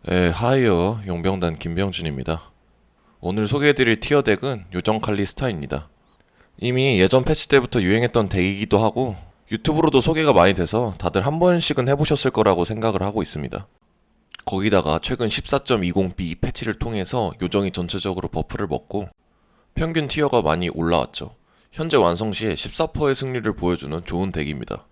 하이어 용병단 김병준입니다. 오늘 소개해드릴 티어 덱은 요정 칼리스타입니다. 이미 예전 패치 때부터 유행했던 덱이기도 하고 유튜브로도 소개가 많이 돼서 다들 한 번씩은 해보셨을 거라고 생각을 하고 있습니다. 거기다가 최근 14.20B 패치를 통해서 요정이 전체적으로 버프를 먹고 평균 티어가 많이 올라왔죠. 현재 완성 시에 14%의 승리를 보여주는 좋은 덱입니다.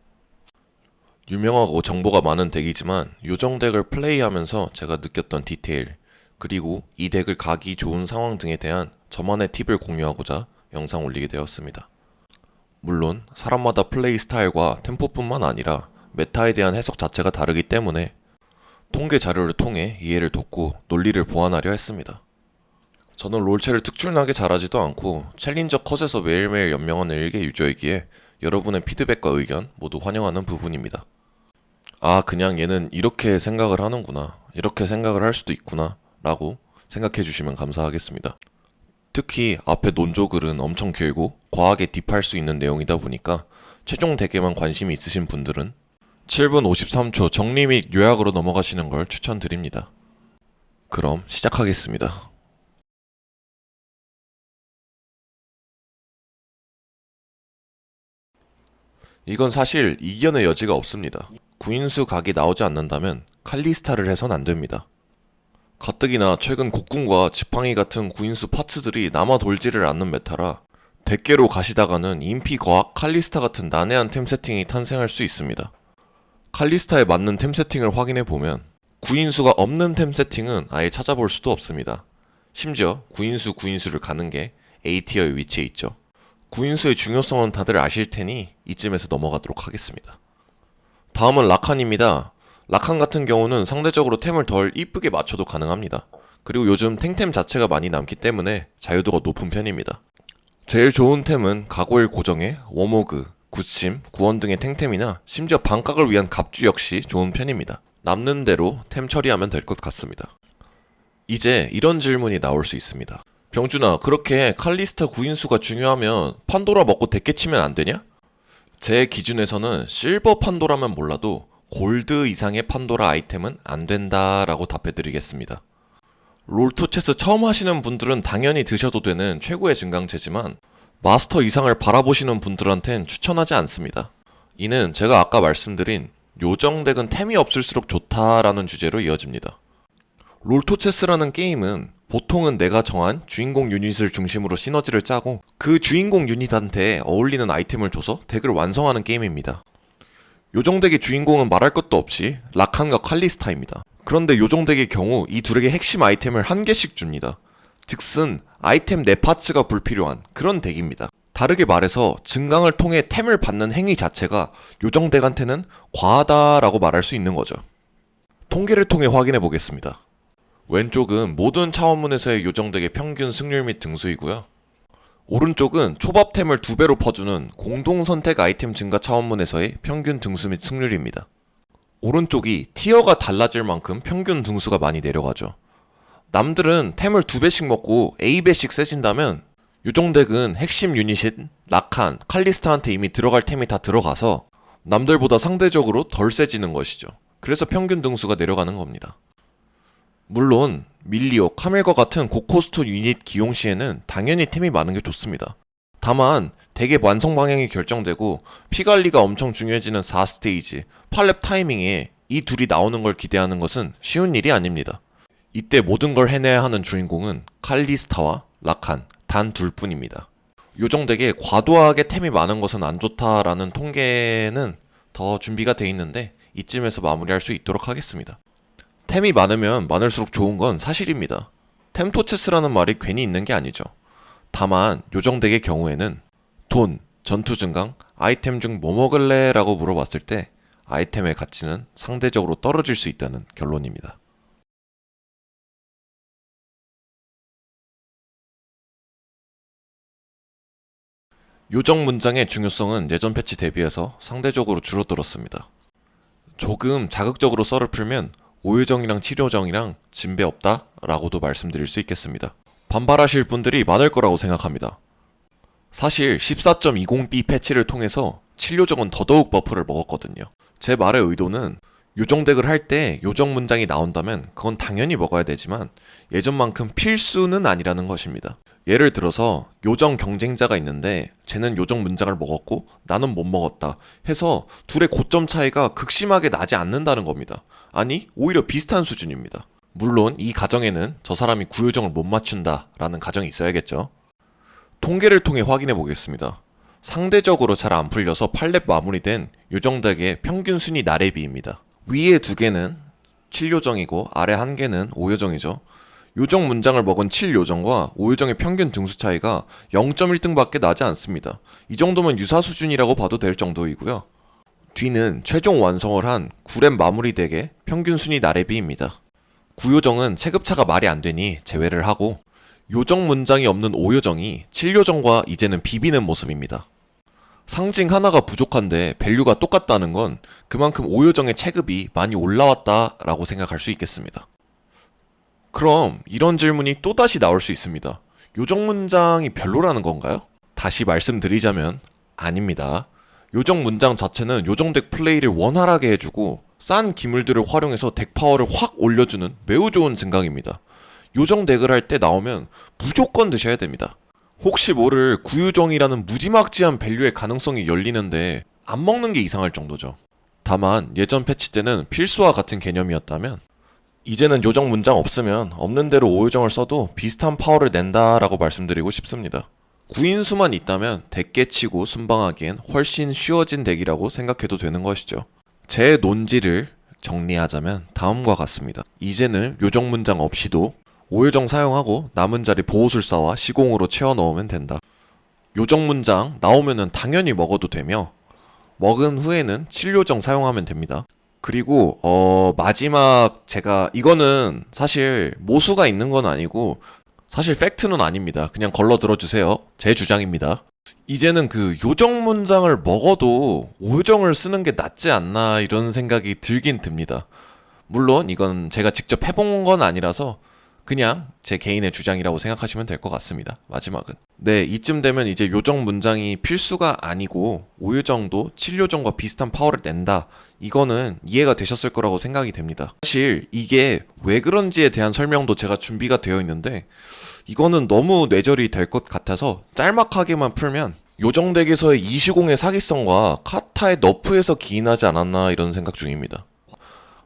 유명하고 정보가 많은 덱이지만 요정 덱을 플레이하면서 제가 느꼈던 디테일, 그리고 이 덱을 가기 좋은 상황 등에 대한 저만의 팁을 공유하고자 영상 올리게 되었습니다. 물론 사람마다 플레이 스타일과 템포뿐만 아니라 메타에 대한 해석 자체가 다르기 때문에 통계 자료를 통해 이해를 돕고 논리를 보완하려 했습니다. 저는 롤체를 특출나게 잘하지도 않고 챌린저 컷에서 매일매일 연명하는 일개 유저이기에 여러분의 피드백과 의견 모두 환영하는 부분입니다. 그냥 얘는 이렇게 생각을 하는구나, 이렇게 생각을 할 수도 있구나 라고 생각해 주시면 감사하겠습니다. 특히 앞에 논조글은 엄청 길고 과하게 딥할 수 있는 내용이다 보니까 최종 덱에만 관심이 있으신 분들은 7분 53초 정리 및 요약으로 넘어가시는 걸 추천드립니다. 그럼 시작하겠습니다. 이건 사실 이견의 여지가 없습니다. 구인수 각이 나오지 않는다면 칼리스타를 해선 안됩니다. 가뜩이나 최근 곡궁과 지팡이 같은 구인수 파츠들이 남아 돌지를 않는 메타라 덱계로 가시다가는 인피 거학 칼리스타 같은 난해한 템 세팅이 탄생할 수 있습니다. 칼리스타에 맞는 템 세팅을 확인해보면 구인수가 없는 템 세팅은 아예 찾아볼 수도 없습니다. 심지어 구인수를 가는 게 A티어의 위치에 있죠. 구인수의 중요성은 다들 아실 테니 이쯤에서 넘어가도록 하겠습니다. 다음은 라칸입니다. 라칸 같은 경우는 상대적으로 템을 덜 이쁘게 맞춰도 가능합니다. 그리고 요즘 탱템 자체가 많이 남기 때문에 자유도가 높은 편입니다. 제일 좋은 템은 가고일 고정의 워모그, 구침, 구원 등의 탱템이나 심지어 반각을 위한 갑주 역시 좋은 편입니다. 남는 대로 템 처리하면 될 것 같습니다. 이제 이런 질문이 나올 수 있습니다. 병준아, 그렇게 칼리스타 구인수가 중요하면 판도라 먹고 덱게 치면 안 되냐? 제 기준에서는 실버 판도라면 몰라도 골드 이상의 판도라 아이템은 안 된다라고 답해드리겠습니다. 롤토체스 처음 하시는 분들은 당연히 드셔도 되는 최고의 증강체지만 마스터 이상을 바라보시는 분들한텐 추천하지 않습니다. 이는 제가 아까 말씀드린 요정 덱은 템이 없을수록 좋다라는 주제로 이어집니다. 롤토체스라는 게임은 보통은 내가 정한 주인공 유닛을 중심으로 시너지를 짜고 그 주인공 유닛한테 어울리는 아이템을 줘서 덱을 완성하는 게임입니다. 요정덱의 주인공은 말할 것도 없이 라칸과 칼리스타입니다. 그런데 요정덱의 경우 이 둘에게 핵심 아이템을 한 개씩 줍니다. 즉슨 아이템 4파츠가 불필요한 그런 덱입니다. 다르게 말해서 증강을 통해 템을 받는 행위 자체가 요정덱한테는 과하다라고 말할 수 있는 거죠. 통계를 통해 확인해 보겠습니다. 왼쪽은 모든 차원문에서의 요정덱의 평균 승률 및 등수이고요. 오른쪽은 초밥템을 2배로 퍼주는 공동선택 아이템 증가 차원문에서의 평균 등수 및 승률입니다. 오른쪽이 티어가 달라질 만큼 평균 등수가 많이 내려가죠. 남들은 템을 2배씩 먹고 A배씩 세진다면 요정덱은 핵심 유닛인 라칸, 칼리스타한테 이미 들어갈 템이 다 들어가서 남들보다 상대적으로 덜 세지는 것이죠. 그래서 평균 등수가 내려가는 겁니다. 물론 밀리오, 카멜과 같은 고코스트 유닛 기용 시에는 당연히 템이 많은 게 좋습니다. 다만 덱의 완성 방향이 결정되고 피관리가 엄청 중요해지는 4스테이지, 8렙 타이밍에 이 둘이 나오는 걸 기대하는 것은 쉬운 일이 아닙니다. 이때 모든 걸 해내야 하는 주인공은 칼리스타와 라칸 단 둘뿐입니다. 요정 덱에 과도하게 템이 많은 것은 안 좋다라는 통계는 더 준비가 돼 있는데 이쯤에서 마무리할 수 있도록 하겠습니다. 템이 많으면 많을수록 좋은 건 사실입니다. 템토체스라는 말이 괜히 있는 게 아니죠. 다만 요정덱의 경우에는 돈, 전투 증강, 아이템 중 뭐 먹을래? 라고 물어봤을 때 아이템의 가치는 상대적으로 떨어질 수 있다는 결론입니다. 요정 문장의 중요성은 예전 패치 대비해서 상대적으로 줄어들었습니다. 조금 자극적으로 썰을 풀면 오요정이랑 치료정이랑 진배 없다? 라고도 말씀드릴 수 있겠습니다. 반발하실 분들이 많을 거라고 생각합니다. 사실 14.20B 패치를 통해서 치료정은 더더욱 버프를 먹었거든요. 제 말의 의도는 요정덱을 할 때 요정 문장이 나온다면 그건 당연히 먹어야 되지만 예전만큼 필수는 아니라는 것입니다. 예를 들어서 요정 경쟁자가 있는데 쟤는 요정 문장을 먹었고 나는 못 먹었다 해서 둘의 고점 차이가 극심하게 나지 않는다는 겁니다. 아니, 오히려 비슷한 수준입니다. 물론 이 가정에는 저 사람이 구요정을 못 맞춘다 라는 가정이 있어야겠죠. 통계를 통해 확인해 보겠습니다. 상대적으로 잘 안 풀려서 8렙 마무리된 요정덱의 평균 순위 나래비입니다. 위에 2개는 7요정이고 아래 1개는 5요정이죠. 요정 문장을 먹은 7요정과 5요정의 평균 등수 차이가 0.1등밖에 나지 않습니다. 이 정도면 유사 수준이라고 봐도 될 정도이고요. 뒤는 최종 완성을 한 9렙 마무리 덱의 평균 순위 나래비입니다. 9요정은 체급차가 말이 안 되니 제외를 하고 요정 문장이 없는 5요정이 7요정과 이제는 비비는 모습입니다. 상징 하나가 부족한데 밸류가 똑같다는 건 그만큼 5요정의 체급이 많이 올라왔다라고 생각할 수 있겠습니다. 그럼 이런 질문이 또다시 나올 수 있습니다. 요정 문장이 별로라는 건가요? 다시 말씀드리자면 아닙니다. 요정 문장 자체는 요정덱 플레이를 원활하게 해주고 싼 기물들을 활용해서 덱 파워를 확 올려주는 매우 좋은 증강입니다. 요정 덱을 할 때 나오면 무조건 드셔야 됩니다. 혹시 모를 구유정이라는 무지막지한 밸류의 가능성이 열리는데 안 먹는 게 이상할 정도죠. 다만 예전 패치 때는 필수와 같은 개념이었다면 이제는 요정 문장 없으면 없는 대로 5요정을 써도 비슷한 파워를 낸다라고 말씀드리고 싶습니다. 9인수만 있다면 덱 깨치고 순방하기엔 훨씬 쉬워진 덱이라고 생각해도 되는 것이죠. 제 논지를 정리하자면 다음과 같습니다. 이제는 요정 문장 없이도 5요정 사용하고 남은 자리 보호술사와 시공으로 채워 넣으면 된다. 요정 문장 나오면은 당연히 먹어도 되며 먹은 후에는 7요정 사용하면 됩니다. 그리고 마지막 제가 이거는 사실 모수가 있는 건 아니고 사실 팩트는 아닙니다. 그냥 걸러 들어주세요. 제 주장입니다. 이제는 그 요정 문장을 먹어도 5요정을 쓰는 게 낫지 않나 이런 생각이 들긴 듭니다. 물론 이건 제가 직접 해본 건 아니라서 그냥 제 개인의 주장이라고 생각하시면 될 것 같습니다. 마지막은. 네, 이쯤 되면 이제 요정 문장이 필수가 아니고 5요정도 7요정과 비슷한 파워를 낸다. 이거는 이해가 되셨을 거라고 생각이 됩니다. 사실 이게 왜 그런지에 대한 설명도 제가 준비가 되어 있는데 이거는 너무 뇌절이 될 것 같아서 짤막하게만 풀면 요정 덱에서의 이시공의 사기성과 카타의 너프에서 기인하지 않았나 이런 생각 중입니다.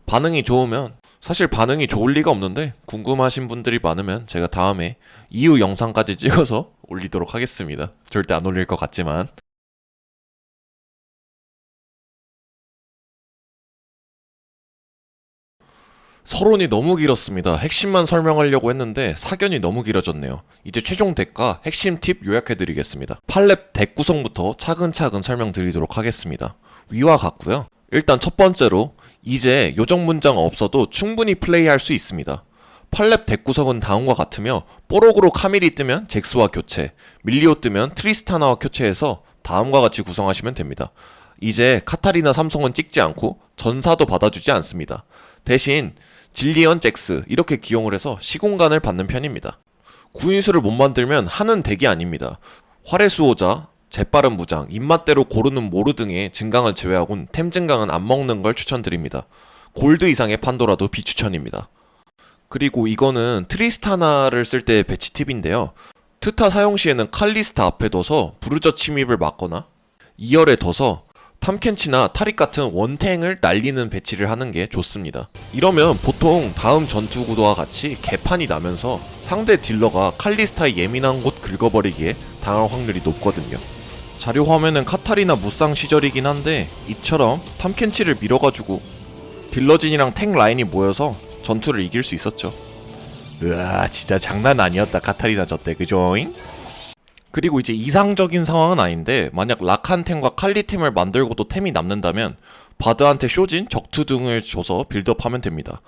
반응이 좋으면 사실 반응이 좋을 리가 없는데 궁금하신 분들이 많으면 제가 다음에 이후 영상까지 찍어서 올리도록 하겠습니다. 절대 안 올릴 것 같지만. 서론이 너무 길었습니다. 핵심만 설명하려고 했는데 사견이 너무 길어졌네요. 이제 최종 덱과 핵심 팁 요약해드리겠습니다. 8렙 덱 구성부터 차근차근 설명드리도록 하겠습니다. 위와 같고요. 일단 첫 번째로 이제 요정 문장 없어도 충분히 플레이할 수 있습니다. 8렙 덱 구성은 다음과 같으며 뽀록으로 카밀이 뜨면 잭스와 교체, 밀리오 뜨면 트리스타나와 교체해서 다음과 같이 구성하시면 됩니다. 이제 카타리나 삼성은 찍지 않고 전사도 받아주지 않습니다. 대신 질리언 잭스 이렇게 기용을 해서 시공간을 받는 편입니다. 구인수를 못 만들면 하는 덱이 아닙니다. 활의 수호자, 재빠른 무장, 입맛대로 고르는 모르 등의 증강을 제외하곤 템 증강은 안 먹는 걸 추천드립니다. 골드 이상의 판도라도 비추천입니다. 그리고 이거는 트리스타나를 쓸 때 배치 팁인데요. 트타 사용 시에는 칼리스타 앞에 둬서 부르저 침입을 막거나 2열에 둬서 탐켄치나 타릭 같은 원탱을 날리는 배치를 하는 게 좋습니다. 이러면 보통 다음 전투 구도와 같이 개판이 나면서 상대 딜러가 칼리스타의 예민한 곳 긁어버리기에 당할 확률이 높거든요. 자료 화면은 카타리나 무쌍 시절이긴 한데 이처럼 탐켄치를 밀어가지고 딜러진이랑 탱 라인이 모여서 전투를 이길 수 있었죠. 으아 진짜 장난 아니었다 카타리나 저때 그조잉? 그리고 이제 이상적인 상황은 아닌데 만약 라칸템과 칼리템을 만들고도 템이 남는다면 바드한테 쇼진, 적투 등을 줘서 빌드업하면 됩니다.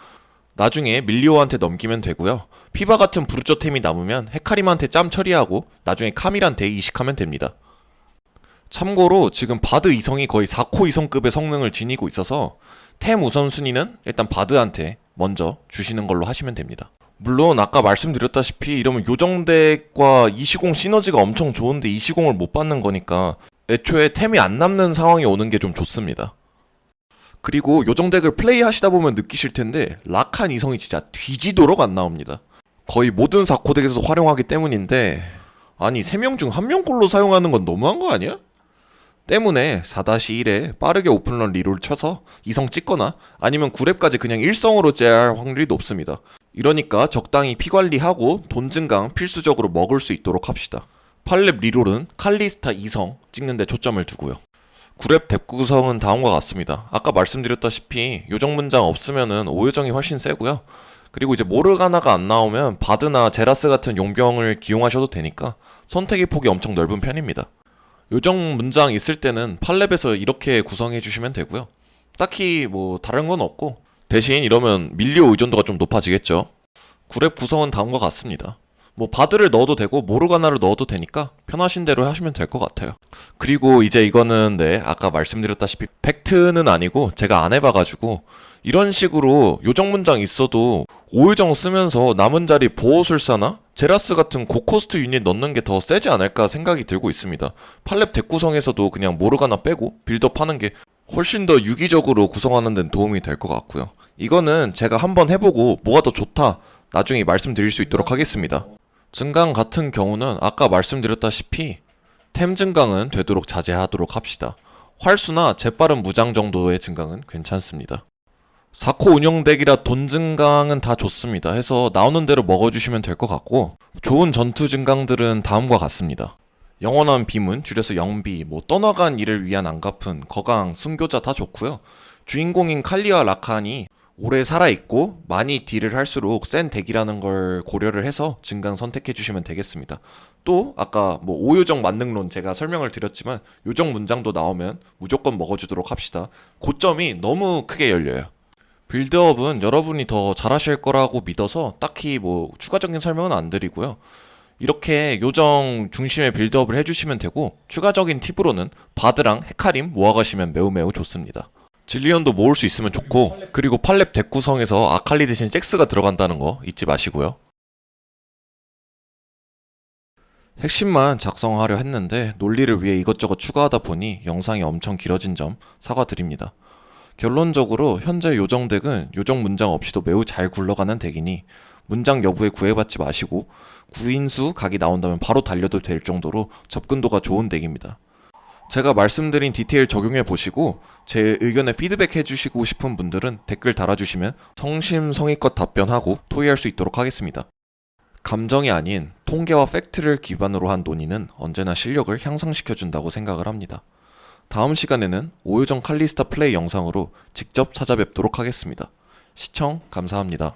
나중에 밀리오한테 넘기면 되고요. 피바 같은 부르저 템이 남으면 헤카림한테 짬 처리하고 나중에 카밀한테 이식하면 됩니다. 참고로 지금 바드 이성이 거의 4코 이성급의 성능을 지니고 있어서 템 우선순위는 일단 바드한테 먼저 주시는 걸로 하시면 됩니다. 물론 아까 말씀드렸다시피 이러면 요정덱과 이시공 시너지가 엄청 좋은데 이시공을 못 받는 거니까 애초에 템이 안 남는 상황이 오는 게 좀 좋습니다. 그리고 요정 덱을 플레이 하시다 보면 느끼실 텐데 락한 이성이 진짜 뒤지도록 안 나옵니다. 거의 모든 4코 덱에서 활용하기 때문인데, 아니 3명 중 1명꼴로 사용하는 건 너무한 거 아니야? 때문에 4-1에 빠르게 오픈런 리롤 쳐서 이성 찍거나 아니면 9렙까지 그냥 1성으로 제할 확률이 높습니다. 이러니까 적당히 피 관리하고 돈 증강 필수적으로 먹을 수 있도록 합시다. 8렙 리롤은 칼리스타 2성 찍는데 초점을 두고요. 9렙 덱 구성은 다음과 같습니다. 아까 말씀드렸다시피 요정 문장 없으면은 오요정이 훨씬 세고요. 그리고 이제 모르가나가 안 나오면 바드나 제라스 같은 용병을 기용하셔도 되니까 선택의 폭이 엄청 넓은 편입니다. 요정 문장 있을 때는 8렙에서 이렇게 구성해 주시면 되고요. 딱히 뭐 다른 건 없고, 대신 이러면 밀리오 의존도가 좀 높아지겠죠. 9렙 구성은 다음과 같습니다. 뭐 바드를 넣어도 되고 모르가나를 넣어도 되니까 편하신 대로 하시면 될 것 같아요. 그리고 이제 이거는 아까 말씀드렸다시피 팩트는 아니고 제가 안 해봐가지고, 이런 식으로 요정 문장 있어도 오요정 쓰면서 남은 자리 보호술사나 제라스 같은 고코스트 유닛 넣는 게 더 세지 않을까 생각이 들고 있습니다. 8렙 덱 구성에서도 그냥 모르가나 빼고 빌드업 하는 게 훨씬 더 유기적으로 구성하는 데는 도움이 될 것 같고요. 이거는 제가 한번 해보고 뭐가 더 좋다 나중에 말씀드릴 수 있도록 하겠습니다. 증강 같은 경우는 아까 말씀드렸다시피 템 증강은 되도록 자제하도록 합시다. 활수나 재빠른 무장 정도의 증강은 괜찮습니다. 4코 운영덱이라 돈 증강은 다 좋습니다. 해서 나오는 대로 먹어주시면 될 것 같고, 좋은 전투 증강들은 다음과 같습니다. 영원한 비문, 줄여서 영비, 떠나간 이를 위한 안갚은, 거강, 순교자 다 좋고요. 주인공인 칼리와 라칸이 오래 살아있고 많이 딜을 할수록 센 덱이라는 걸 고려를 해서 증강 선택해주시면 되겠습니다. 또 아까 오요정 만능론 제가 설명을 드렸지만 요정 문장도 나오면 무조건 먹어주도록 합시다. 고점이 너무 크게 열려요. 빌드업은 여러분이 더 잘하실 거라고 믿어서 딱히 추가적인 설명은 안 드리고요. 이렇게 요정 중심의 빌드업을 해주시면 되고, 추가적인 팁으로는 바드랑 헤카림 모아가시면 매우 좋습니다. 질리언도 모을 수 있으면 좋고, 그리고 8렙 덱 구성에서 아칼리 대신 잭스가 들어간다는 거 잊지 마시고요. 핵심만 작성하려 했는데 논리를 위해 이것저것 추가하다 보니 영상이 엄청 길어진 점 사과드립니다. 결론적으로 현재 요정 덱은 요정 문장 없이도 매우 잘 굴러가는 덱이니 문장 여부에 구애받지 마시고, 구인수 각이 나온다면 바로 달려도 될 정도로 접근도가 좋은 덱입니다. 제가 말씀드린 디테일 적용해 보시고 제 의견에 피드백 해주시고 싶은 분들은 댓글 달아주시면 성심성의껏 답변하고 토의할 수 있도록 하겠습니다. 감정이 아닌 통계와 팩트를 기반으로 한 논의는 언제나 실력을 향상시켜준다고 생각을 합니다. 다음 시간에는 오요정 칼리스타 플레이 영상으로 직접 찾아뵙도록 하겠습니다. 시청 감사합니다.